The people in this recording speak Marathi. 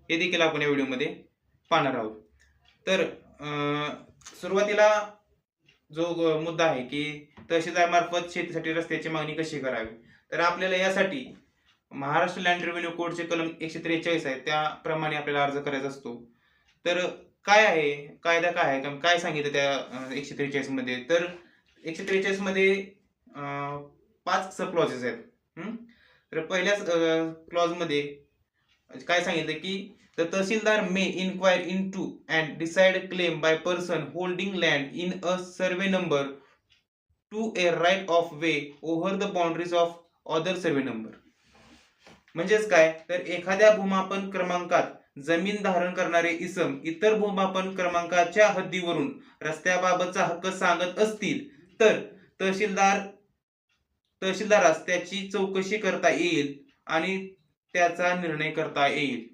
हे देखील आपण या व्हिडिओमध्ये पाहणार आहोत. तर सुरुवातीला जो मुद्दा आहे की तहसीलदारामार्फत शेतीसाठी रस्त्याची मागणी कशी करावी, तर आपल्याला यासाठी महाराष्ट्र लँड रेव्हेन्यू कोडचे कलम 143 आहे त्याप्रमाणे आपल्याला अर्ज करायचा असतो. तर काय आहे कायदा, काय आहे, काय सांगितलं त्या 143 मध्ये, तर 143 मध्ये 5 सब क्लॉजेस आहेत. तर पहिल्याच क्लॉज मध्ये काय सांगितलं की the tehsildar may inquire into and decide claim by person holding land in a survey number to a right of way over the boundaries of other survey number. म्हणजेच काय, तर एखाद्या भूमापन क्रमांकात जमीन धारण करणारे इसम इतर भूमापन क्रमांकाच्या हद्दीवरून रस्त्याबाबतचा हक्क सांगत असतील तर तहसीलदारास त्याची चौकशी करता येईल आणि त्याचा निर्णय करता येईल.